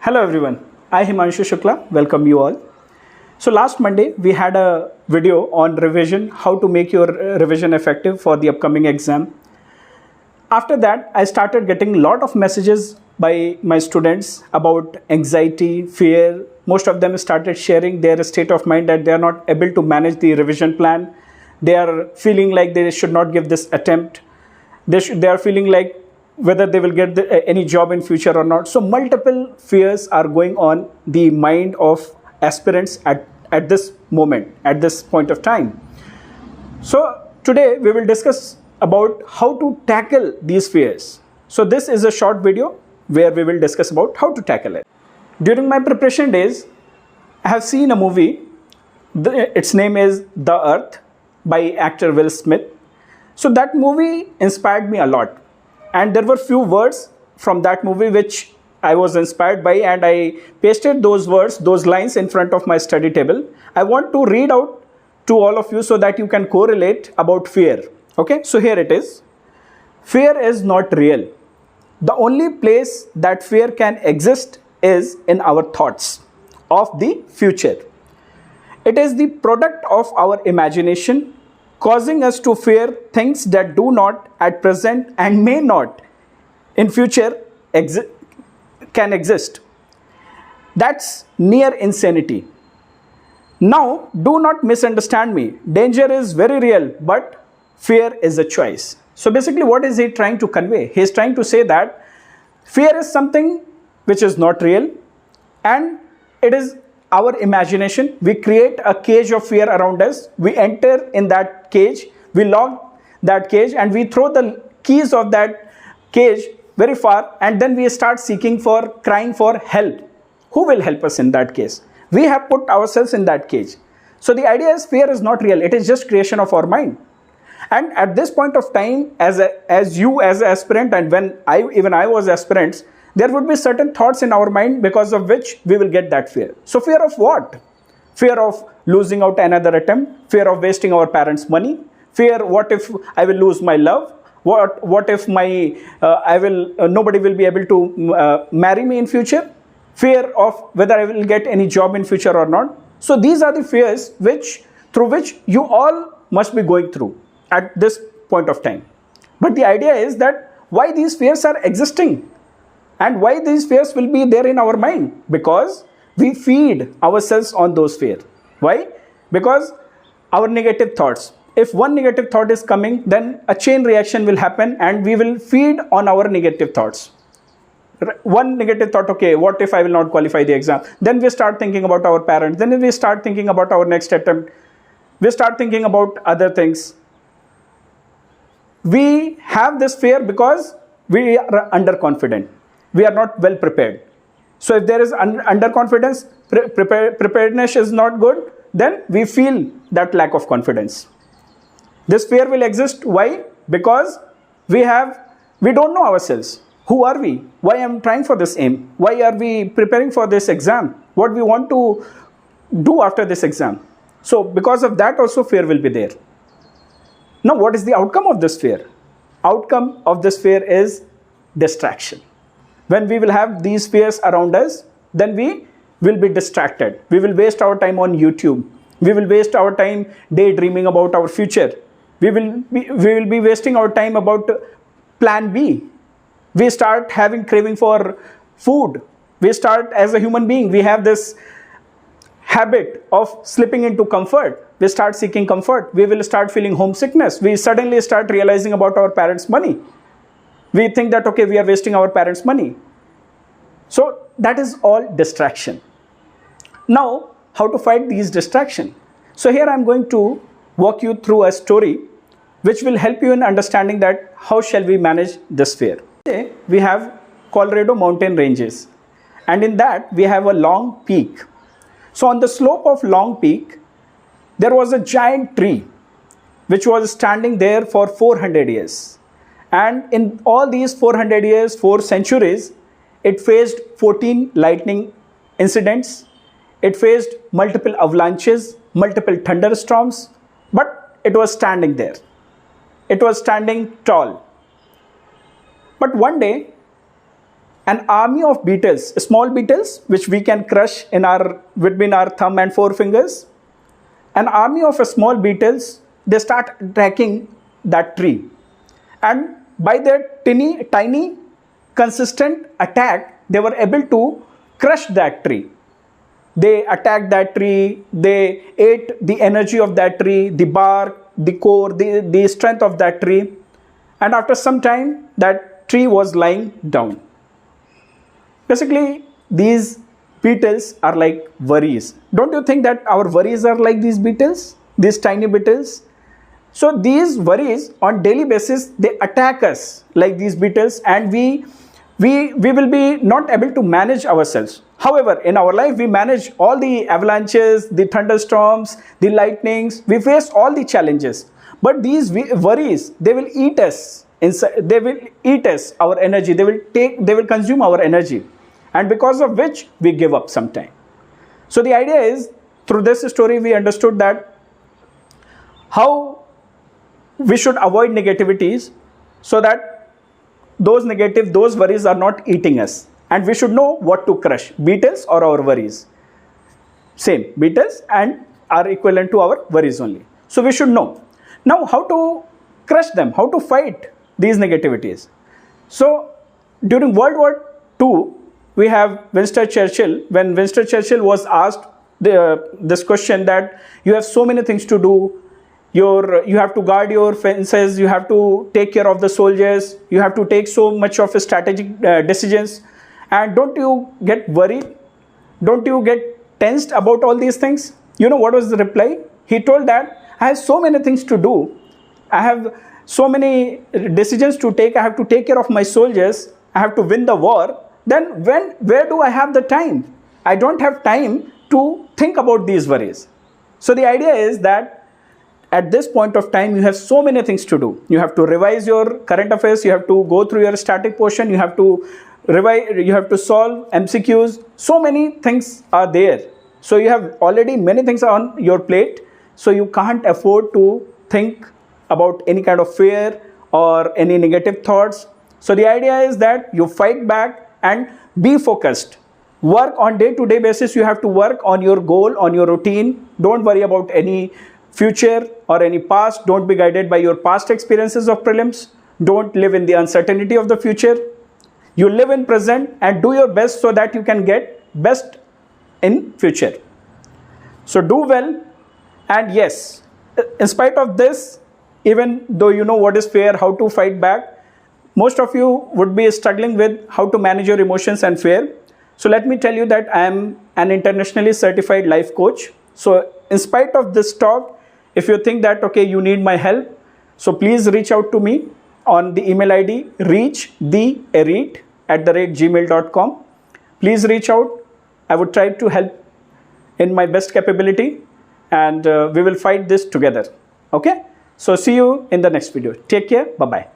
Hello everyone, I Himanshu Shukla, welcome you all. So last Monday we had a video on revision, how to make your revision effective for the upcoming exam. After that I started getting a lot of messages by my students about anxiety, fear. Most of them started sharing their state of mind that they are not able to manage the revision plan. They are feeling like they should not give this attempt. They are feeling like whether they will get any job in future or not. So multiple fears are going on the mind of aspirants at this moment, at this point of time. So today we will discuss about how to tackle these fears. So this is a short video where we will discuss about how to tackle it. During my preparation days, I have seen a movie. Its name is The Earth by actor Will Smith. So that movie inspired me a lot. And there were few words from that movie which I was inspired by, and I pasted those words, those lines in front of my study table. I want to read out to all of you so that you can correlate about fear. Okay, so here it is. Fear is not real. The only place that fear can exist is in our thoughts of the future. It is the product of our imagination, causing us to fear things that do not at present and may not in future can exist. That's near insanity. Now, do not misunderstand me. Danger is very real, but fear is a choice. So basically, what is he trying to convey? He is trying to say that fear is something which is not real, and it is our imagination. We create a cage of fear around us. We enter in that cage, we lock that cage, and we throw the keys of that cage very far, and then we start crying for help. Who will help us in that case? We have put ourselves in that cage. So the idea is fear is not real. It is just creation of our mind. And at this point of time, as an aspirant, and when I was aspirants, there would be certain thoughts in our mind because of which we will get that fear. So fear of what? Fear of losing out another attempt, fear of wasting our parents' money, fear what if I will lose my love, what if nobody will be able to marry me in future, fear of whether I will get any job in future or not. So these are the fears through which you all must be going through at this point of time. But the idea is that why these fears are existing. And why these fears will be there in our mind? Because we feed ourselves on those fears. Why? Because our negative thoughts. If one negative thought is coming, then a chain reaction will happen and we will feed on our negative thoughts. One negative thought, okay, what if I will not qualify the exam? Then we start thinking about our parents. Then we start thinking about our next attempt. We start thinking about other things. We have this fear because we are underconfident. We are not well prepared. So if there is underconfidence, preparedness is not good, then we feel that lack of confidence. This fear will exist. Why? Because we don't know ourselves. Who are we? Why am I trying for this aim? Why are we preparing for this exam? What we want to do after this exam? So because of that also fear will be there. Now what is the outcome of this fear? Outcome of this fear is distraction. When we will have these fears around us, then we will be distracted. We will waste our time on YouTube. We will waste our time daydreaming about our future. We will be wasting our time about plan B. We start having craving for food. We start, as a human being, we have this habit of slipping into comfort. We start seeking comfort. We will start feeling homesickness. We suddenly start realizing about our parents' money. We think that, okay, we are wasting our parents' money. So that is all distraction. Now, how to fight these distractions? So here I am going to walk you through a story which will help you in understanding that how shall we manage this fear. Today, we have Colorado mountain ranges, and in that we have a long peak. So on the slope of Long Peak, there was a giant tree which was standing there for 400 years. And in all these 400 years, 4 centuries, it faced 14 lightning incidents. It faced multiple avalanches, multiple thunderstorms, but it was standing there. It was standing tall. But one day, an army of beetles, small beetles, which we can crush between our thumb and four fingers. An army of small beetles, they start attacking that tree. And by their tiny, consistent attack, they were able to crush that tree. They attacked that tree, they ate the energy of that tree, the bark, the core, the strength of that tree. And after some time, that tree was lying down. Basically, these beetles are like worries. Don't you think that our worries are like these beetles, these tiny beetles? So these worries on daily basis, they attack us like these beetles, and we will be not able to manage ourselves. However, in our life, we manage all the avalanches, the thunderstorms, the lightnings. We face all the challenges. But these worries, they will eat us. They will eat us, our energy. They will consume our energy. And because of which, we give up sometime. So the idea is, through this story, we understood that how we should avoid negativities so that those worries are not eating us. And we should know what to crush, beetles or our worries. Same, beetles and are equivalent to our worries only. So we should know. Now, how to crush them, how to fight these negativities. So during World War II, we have Winston Churchill. When Winston Churchill was asked this question that you have so many things to do, you have to guard your fences, you have to take care of the soldiers, you have to take so much of strategic decisions, and don't you get worried? Don't you get tensed about all these things? You know what was the reply? He told that I have so many things to do, I have so many decisions to take, I have to take care of my soldiers, I have to win the war. Then where do I have the time? I don't have time to think about these worries. So the idea is that at this point of time, you have so many things to do. You have to revise your current affairs, you have to go through your static portion, you have to revise, you have to solve MCQs. So many things are there. So you have already many things on your plate. So you can't afford to think about any kind of fear or any negative thoughts. So the idea is that you fight back and be focused. Work on day-to-day basis. You have to work on your goal, on your routine. Don't worry about any future or any past. Don't be guided by your past experiences of prelims. Don't live in the uncertainty of the future. You live in present and do your best so that you can get best in future. So do well. And yes, in spite of this, even though you know what is fear, how to fight back, most of you would be struggling with how to manage your emotions and fear. So let me tell you that I am an internationally certified life coach. So in spite of this talk, if you think that, okay, you need my help, so please reach out to me on the email ID reachtheelite@gmail.com. Please reach out. I would try to help in my best capability, and we will fight this together. Okay? So see you in the next video. Take care. Bye-bye.